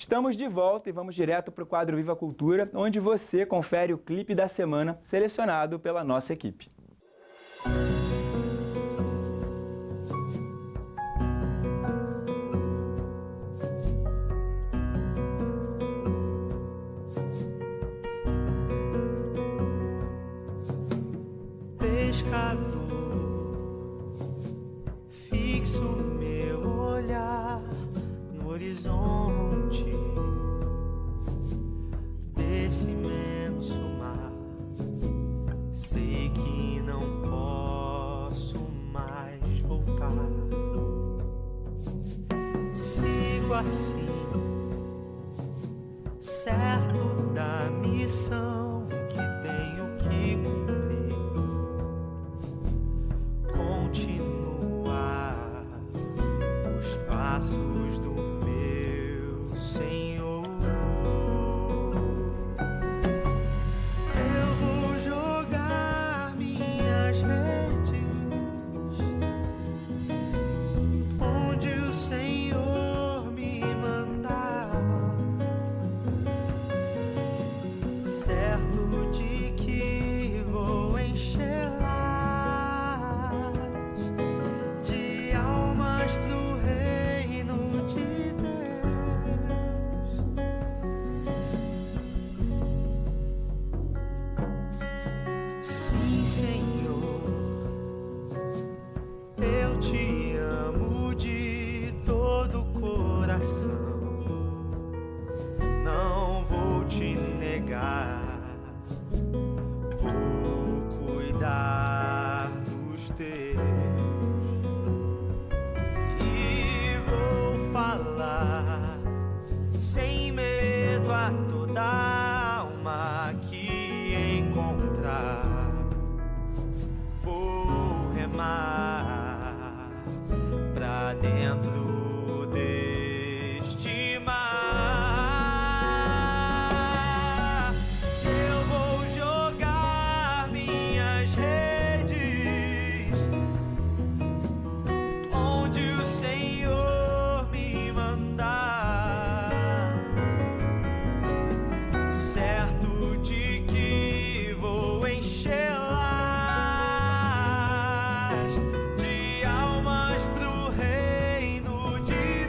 Estamos de volta e vamos direto para o quadro Viva Cultura, onde você confere o clipe da semana selecionado pela nossa equipe. Pescador, fixo meu olhar no horizonte desse imenso mar. Sei que não posso mais voltar. Sigo assim, certo da missão que tenho que cumprir. Continuar os passos do meu Senhor. Eu vou jogar minhas redes onde o Senhor me mandar, certo de que vou encher não vou te negar, vou cuidar dos teus e vou falar sem medo a toda alma que encontrar. Vou remar pra dentro deste mar. Eu vou jogar minhas redes onde o Senhor me mandar, certo de que vou encher de almas pro reino de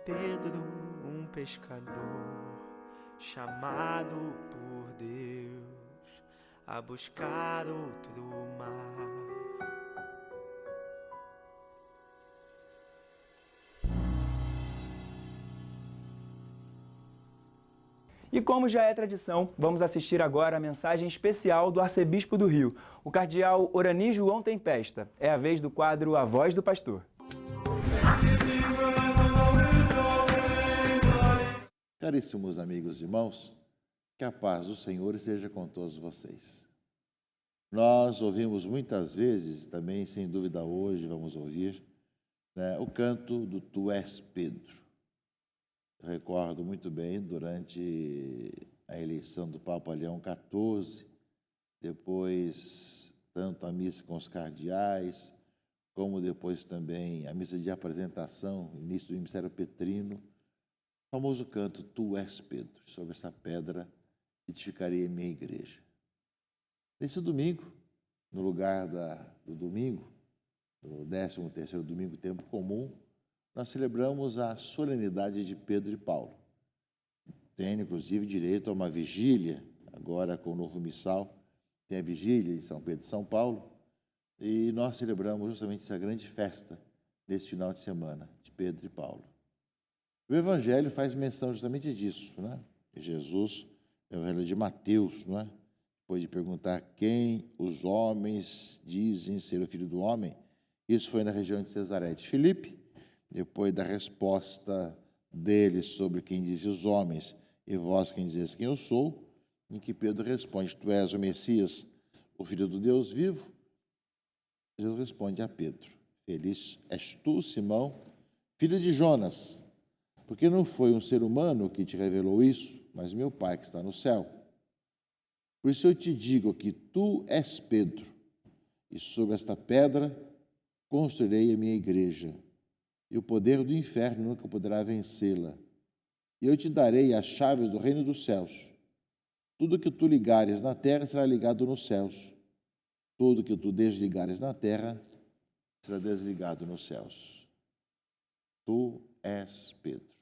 Pedro, um pescador chamado por Deus a buscar outro mar. E como já é tradição, vamos assistir agora a mensagem especial do Arcebispo do Rio, o cardeal Orani João Tempesta. É a vez do quadro A Voz do Pastor. Caríssimos amigos e irmãos, que a paz do Senhor esteja com todos vocês. Nós ouvimos muitas vezes, também sem dúvida hoje vamos ouvir, né, o canto do Tu és Pedro. Eu recordo muito bem durante a eleição do Papa Leão XIV, depois tanto a missa com os cardeais, como depois também a missa de apresentação, início do ministério petrino, o famoso canto Tu és Pedro, sobre essa pedra edificarei a minha igreja. Nesse domingo, no lugar do domingo, do 13º domingo, tempo comum, nós celebramos a solenidade de Pedro e Paulo. Tem, inclusive, direito a uma vigília, agora com o novo missal, tem a vigília de São Pedro e São Paulo, e nós celebramos justamente essa grande festa nesse final de semana, de Pedro e Paulo. O Evangelho faz menção justamente disso, né? Jesus, o Evangelho de Mateus, não é? Depois de perguntar quem os homens dizem ser o Filho do Homem, isso foi na região de Cesaré de Filipe, depois da resposta dele sobre quem dizem os homens, e vós quem dizes quem eu sou, em que Pedro responde, tu és o Messias, o Filho do Deus vivo. Jesus responde a Pedro, feliz és tu, Simão, filho de Jonas, porque não foi um ser humano que te revelou isso, mas meu Pai que está no céu. Por isso eu te digo que tu és Pedro, e sobre esta pedra construirei a minha igreja, e o poder do inferno nunca poderá vencê-la. E eu te darei as chaves do reino dos céus. Tudo que tu ligares na terra será ligado nos céus. Tudo que tu desligares na terra será desligado nos céus. Tu és Pedro.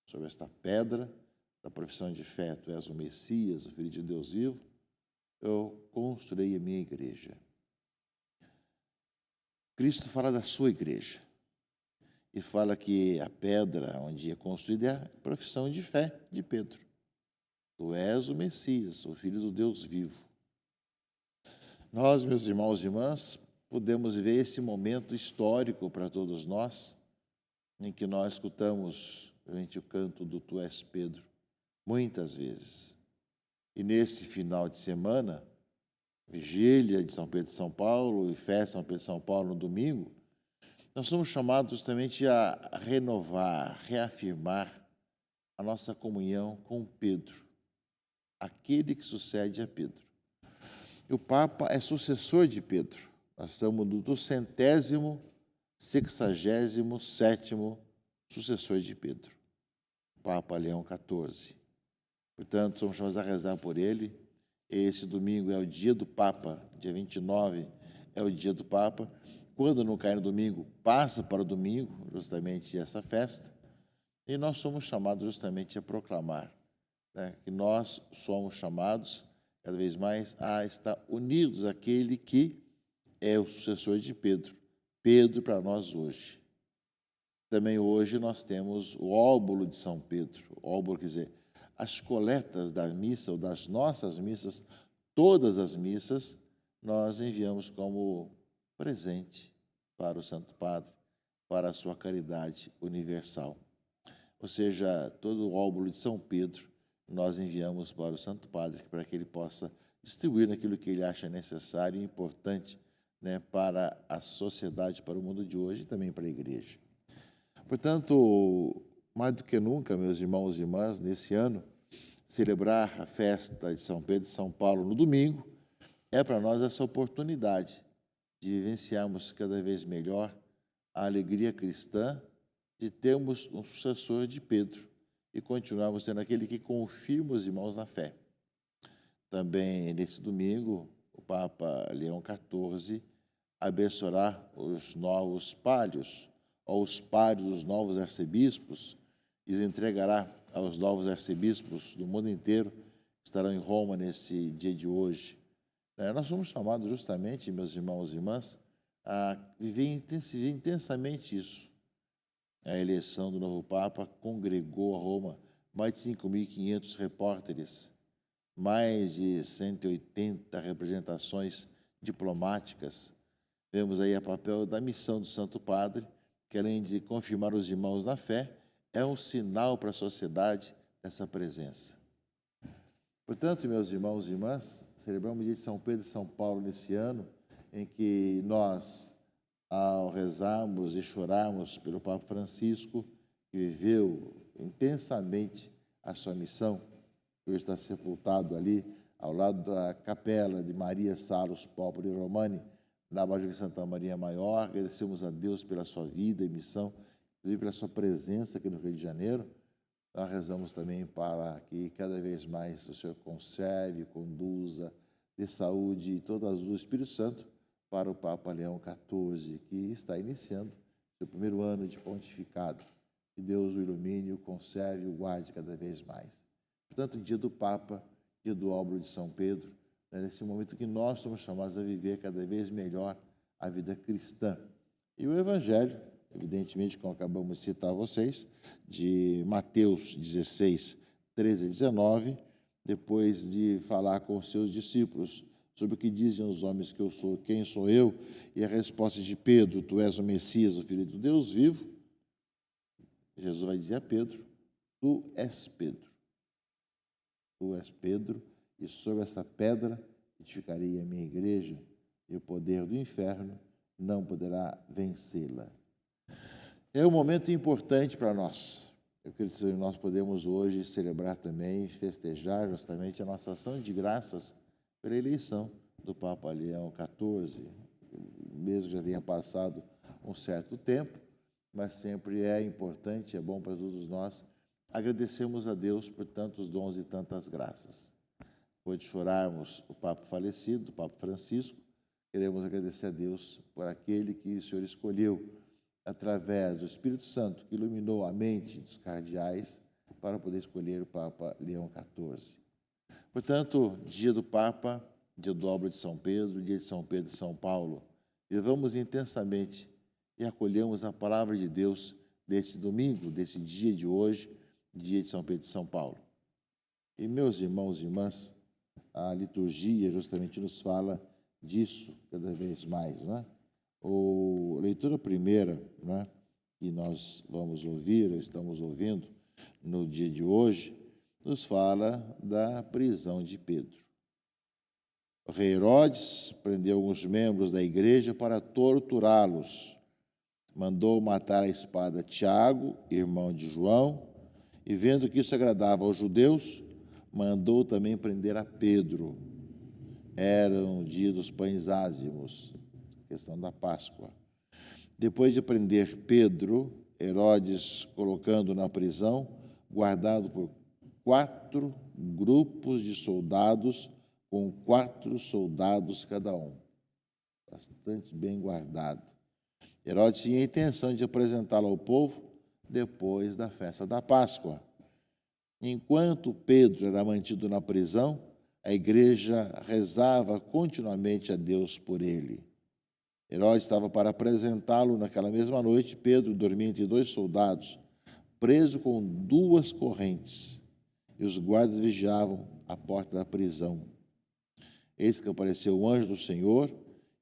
Sobre esta pedra da profissão de fé, tu és o Messias, o Filho de Deus vivo, eu construirei a minha igreja. Cristo fala da sua igreja e fala que a pedra onde é construída é a profissão de fé de Pedro. Tu és o Messias, o Filho do Deus vivo. Nós, meus irmãos e irmãs, podemos ver esse momento histórico para todos nós, em que nós escutamos realmente o canto do Tu és Pedro, muitas vezes. E nesse final de semana, vigília de São Pedro e São Paulo e festa de São Pedro e São Paulo no domingo, nós somos chamados justamente a renovar, reafirmar a nossa comunhão com Pedro, aquele que sucede a Pedro. E o Papa é sucessor de Pedro. Nós estamos do 267º sucessor de Pedro, Papa Leão XIV. Portanto, somos chamados a rezar por ele. Esse domingo é o dia do Papa, dia 29 é o dia do Papa. Quando não cai no domingo, passa para o domingo, justamente essa festa. E nós somos chamados justamente a proclamar, né, que nós somos chamados cada vez mais a estar unidos àquele que é o sucessor de Pedro. Pedro para nós hoje. Também hoje nós temos o óbolo de São Pedro. O óbolo quer dizer, as coletas da missa ou das nossas missas, todas as missas, nós enviamos como presente para o Santo Padre, para a sua caridade universal. Ou seja, todo o óbolo de São Pedro nós enviamos para o Santo Padre, para que ele possa distribuir naquilo que ele acha necessário e importante, né, para a sociedade, para o mundo de hoje e também para a igreja. Portanto, mais do que nunca, meus irmãos e irmãs, nesse ano, celebrar a festa de São Pedro e São Paulo no domingo é para nós essa oportunidade de vivenciarmos cada vez melhor a alegria cristã de termos um sucessor de Pedro e continuarmos tendo aquele que confirma os irmãos na fé. Também, nesse domingo, o Papa Leão XIV abençoará os novos pários, ou os pários dos novos arcebispos, e os entregará aos novos arcebispos do mundo inteiro que estarão em Roma nesse dia de hoje. Nós somos chamados justamente, meus irmãos e irmãs, a viver intensamente isso. A eleição do novo Papa congregou a Roma mais de 5.500 repórteres, mais de 180 representações diplomáticas. Vemos aí a papel da missão do Santo Padre, que além de confirmar os irmãos na fé, é um sinal para a sociedade dessa presença. Portanto, meus irmãos e irmãs, celebramos o dia de São Pedro e São Paulo nesse ano, em que nós, ao rezarmos e chorarmos pelo Papa Francisco, que viveu intensamente a sua missão, que hoje está sepultado ali, ao lado da capela de Maria Salus Populi Romani, na Basílica de Santa Maria Maior. Agradecemos a Deus pela sua vida e missão, inclusive pela sua presença aqui no Rio de Janeiro. Nós rezamos também para que cada vez mais o Senhor conserve, conduza, dê saúde e toda a luz do Espírito Santo para o Papa Leão XIV, que está iniciando seu primeiro ano de pontificado. Que Deus o ilumine, o conserve e o guarde cada vez mais. Portanto, dia do Papa, dia do Óbolo de São Pedro, nesse momento que nós somos chamados a viver cada vez melhor a vida cristã. E o Evangelho, evidentemente, como acabamos de citar a vocês, de Mateus 16, 13 a 19, depois de falar com os seus discípulos sobre o que dizem os homens que eu sou, quem sou eu, e a resposta de Pedro, tu és o Messias, o Filho do Deus vivo, Jesus vai dizer a Pedro, tu és Pedro. Tu és Pedro, e sobre essa pedra edificarei a minha igreja, e o poder do inferno não poderá vencê-la. É um momento importante para nós. Eu acredito que nós podemos hoje celebrar também, festejar justamente a nossa ação de graças pela eleição do Papa Leão XIV, mesmo que já tenha passado um certo tempo, mas sempre é importante, é bom para todos nós agradecermos a Deus por tantos dons e tantas graças. Depois de chorarmos o Papa falecido, o Papa Francisco, queremos agradecer a Deus por aquele que o Senhor escolheu através do Espírito Santo, que iluminou a mente dos cardeais para poder escolher o Papa Leão XIV. Portanto, dia do Papa, dia do Óbolo de São Pedro, dia de São Pedro e São Paulo, vivamos intensamente e acolhemos a palavra de Deus desse domingo, desse dia de hoje, dia de São Pedro e São Paulo. E, meus irmãos e irmãs, a liturgia justamente nos fala disso cada vez mais, né? A leitura primeira, né, que nós vamos ouvir, ou estamos ouvindo no dia de hoje, nos fala da prisão de Pedro. O rei Herodes prendeu alguns membros da igreja para torturá-los. Mandou matar à espada Tiago, irmão de João, e vendo que isso agradava aos judeus, mandou também prender a Pedro. Era um dia dos pães ázimos, questão da Páscoa. Depois de prender Pedro, Herodes colocando na prisão, guardado por 4 grupos de soldados, com 4 soldados cada um. Bastante bem guardado. Herodes tinha a intenção de apresentá-lo ao povo depois da festa da Páscoa. Enquanto Pedro era mantido na prisão, a igreja rezava continuamente a Deus por ele. Herodes estava para apresentá-lo naquela mesma noite. Pedro dormia entre 2 soldados, preso com 2 correntes, e os guardas vigiavam a porta da prisão. Eis que apareceu o anjo do Senhor,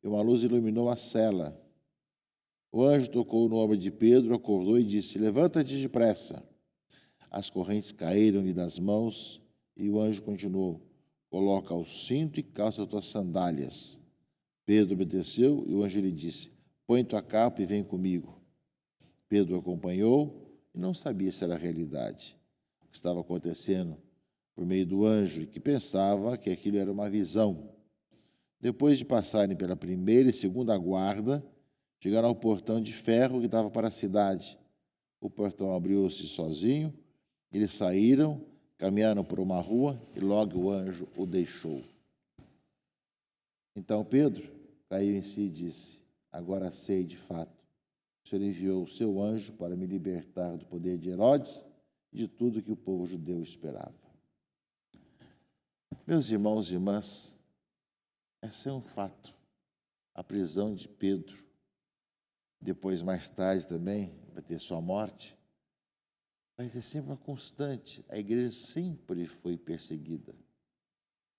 e uma luz iluminou a cela. O anjo tocou no ombro de Pedro, acordou e disse, levanta-te depressa. As correntes caíram-lhe das mãos, e o anjo continuou, coloca o cinto e calça as tuas sandálias. Pedro obedeceu, e o anjo lhe disse, põe tua capa e vem comigo. Pedro o acompanhou, e não sabia se era realidade o que estava acontecendo por meio do anjo, e que pensava que aquilo era uma visão. Depois de passarem pela primeira e segunda guarda, chegaram ao portão de ferro que dava para a cidade. O portão abriu-se sozinho, eles saíram, caminharam por uma rua e logo o anjo o deixou. Então Pedro caiu em si e disse, agora sei de fato, o Senhor enviou o seu anjo para me libertar do poder de Herodes e de tudo que o povo judeu esperava. Meus irmãos e irmãs, esse é um fato. A prisão de Pedro, depois mais tarde também vai ter sua morte, vai ser sempre uma constante. A igreja sempre foi perseguida.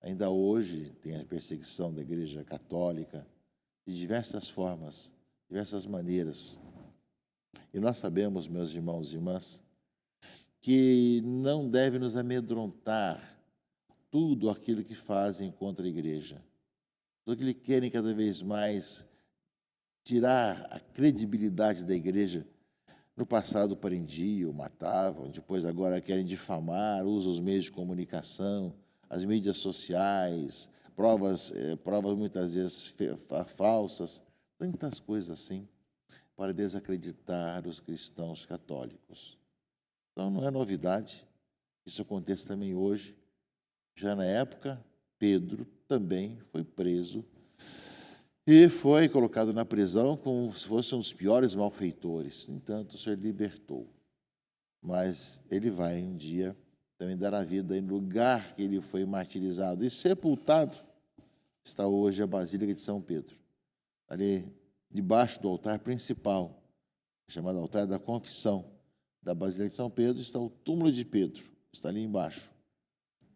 Ainda hoje tem a perseguição da igreja católica de diversas formas, diversas maneiras. E nós sabemos, meus irmãos e irmãs, que não deve nos amedrontar tudo aquilo que fazem contra a igreja. Tudo aquilo que querem cada vez mais tirar a credibilidade da igreja. No passado prendiam, matavam, depois agora querem difamar, usam os meios de comunicação, as mídias sociais, provas muitas vezes falsas, tantas coisas assim, para desacreditar os cristãos católicos. Então não é novidade, isso acontece também hoje. Já na época, Pedro também foi preso e foi colocado na prisão como se fosse um dos piores malfeitores. No entanto, o Senhor libertou. Mas ele vai um dia também dar a vida em lugar que ele foi martirizado e sepultado. Está hoje a Basílica de São Pedro. Ali debaixo do altar principal, chamado altar da confissão da Basílica de São Pedro, está o túmulo de Pedro. Está ali embaixo,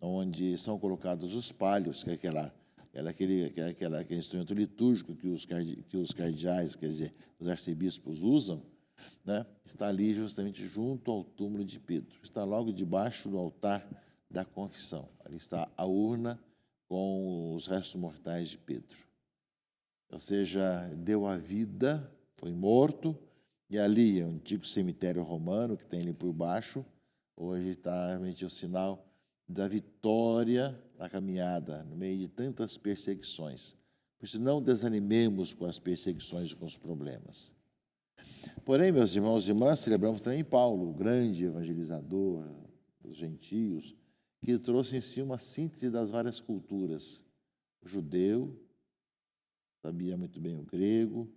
onde são colocados os palhos, que é aquele instrumento litúrgico que os cardeais, quer dizer, os arcebispos usam, né? Está ali justamente junto ao túmulo de Pedro. Está logo debaixo do altar da confissão. Ali está a urna com os restos mortais de Pedro. Ou seja, deu a vida, foi morto, e ali é o antigo cemitério romano que tem ali por baixo. Hoje está realmente o sinal da vitória na caminhada, no meio de tantas perseguições. Por isso, não desanimemos com as perseguições e com os problemas. Porém, meus irmãos e irmãs, celebramos também Paulo, o grande evangelizador dos gentios, que trouxe em si uma síntese das várias culturas. O judeu, sabia muito bem o grego,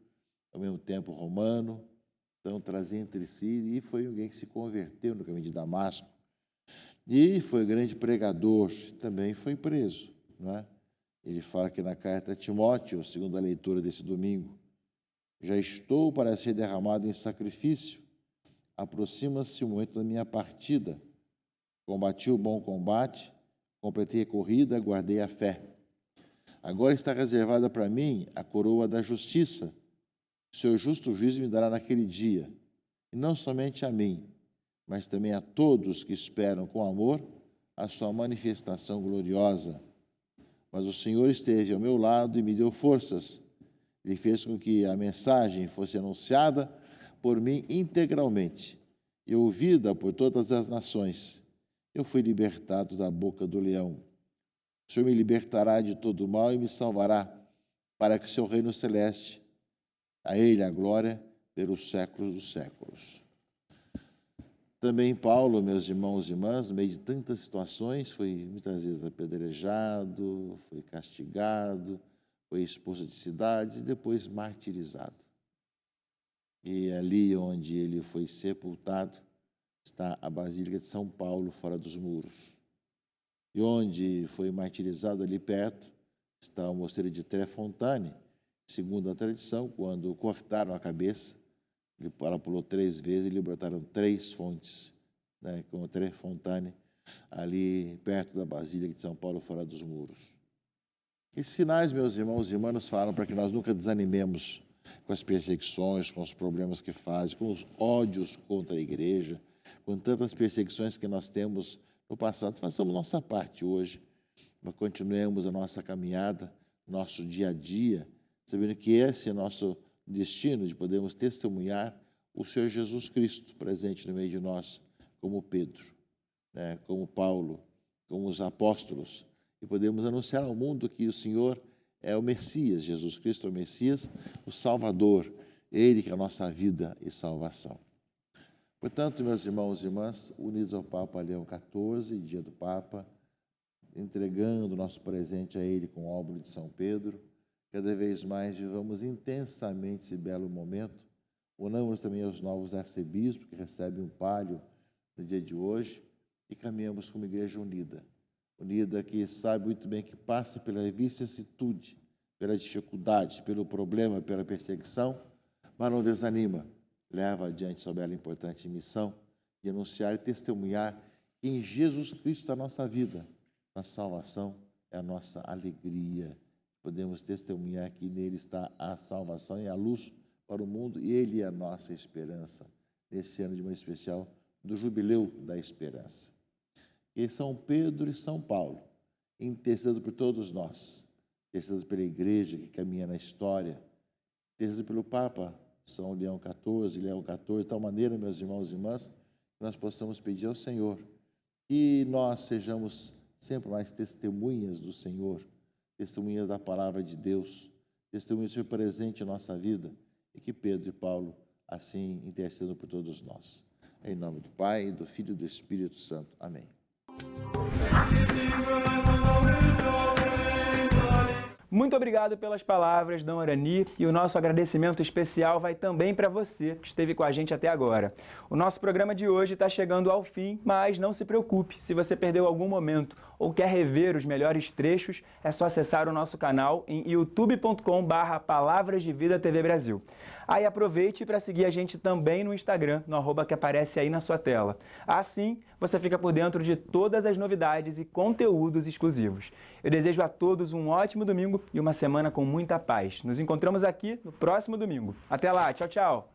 ao mesmo tempo o romano, então trazia entre si, e foi alguém que se converteu no caminho de Damasco. E foi grande pregador, também foi preso, não é? Ele fala aqui na carta a Timóteo, segundo a leitura desse domingo: já estou para ser derramado em sacrifício, aproxima-se o momento da minha partida. Combati o bom combate, completei a corrida, guardei a fé. Agora está reservada para mim a coroa da justiça. Seu justo juízo me dará naquele dia, e não somente a mim, mas também a todos que esperam com amor a sua manifestação gloriosa. Mas o Senhor esteve ao meu lado e me deu forças. Ele fez com que a mensagem fosse anunciada por mim integralmente e ouvida por todas as nações. Eu fui libertado da boca do leão. O Senhor me libertará de todo mal e me salvará, para que seu reino celeste, a Ele a glória pelos séculos dos séculos. Também Paulo, meus irmãos e irmãs, no meio de tantas situações, foi muitas vezes apedrejado, foi castigado, foi expulso de cidades e depois martirizado. E ali onde ele foi sepultado está a Basílica de São Paulo, fora dos muros. E onde foi martirizado ali perto está o mosteiro de Trefontane. Segundo a tradição, quando cortaram a cabeça, ela pulou 3 vezes e lhe brotaram 3 fontes, né, com Trefontane, ali perto da Basílica de São Paulo, fora dos muros. Esses sinais, meus irmãos e irmãs, falam para que nós nunca desanimemos com as perseguições, com os problemas que fazem, com os ódios contra a igreja, com tantas perseguições que nós temos no passado. Façamos nossa parte hoje, mas continuemos a nossa caminhada, nosso dia a dia, sabendo que esse é nosso destino, de podermos testemunhar o Senhor Jesus Cristo presente no meio de nós, como Pedro, né, como Paulo, como os apóstolos, e podemos anunciar ao mundo que o Senhor é o Messias, Jesus Cristo é o Messias, o Salvador, Ele que é a nossa vida e salvação. Portanto, meus irmãos e irmãs, unidos ao Papa Leão XIV, dia do Papa, entregando o nosso presente a Ele com o óbolo de São Pedro, cada vez mais vivamos intensamente esse belo momento. Unamos também aos novos arcebispos que recebem um palio no dia de hoje e caminhamos como igreja unida. Unida que sabe muito bem que passa pela vicissitude, pela dificuldade, pelo problema, pela perseguição, mas não desanima. Leva adiante sua bela e importante missão de anunciar e testemunhar que em Jesus Cristo está a nossa vida. A salvação é a nossa alegria. Podemos testemunhar que nele está a salvação e a luz para o mundo, e ele é a nossa esperança. Nesse ano de uma especial do Jubileu da Esperança. E São Pedro e São Paulo, intercedendo por todos nós, intercedendo pela Igreja que caminha na história, intercedendo pelo Papa São Leão XIV, de tal maneira, meus irmãos e irmãs, que nós possamos pedir ao Senhor que nós sejamos sempre mais testemunhas do Senhor, testemunhas da palavra de Deus, testemunhas do Senhor presente em nossa vida, e que Pedro e Paulo assim intercedam por todos nós. Em nome do Pai, do Filho e do Espírito Santo. Amém. Muito obrigado pelas palavras, Dom Arani, e o nosso agradecimento especial vai também para você que esteve com a gente até agora. O nosso programa de hoje está chegando ao fim, mas não se preocupe, se você perdeu algum momento ou quer rever os melhores trechos, é só acessar o nosso canal em youtube.com/Palavras de Vida TV Brasil. Aí aproveite para seguir a gente também no Instagram, no @ que aparece aí na sua tela. Assim, você fica por dentro de todas as novidades e conteúdos exclusivos. Eu desejo a todos um ótimo domingo e uma semana com muita paz. Nos encontramos aqui no próximo domingo. Até lá, tchau, tchau!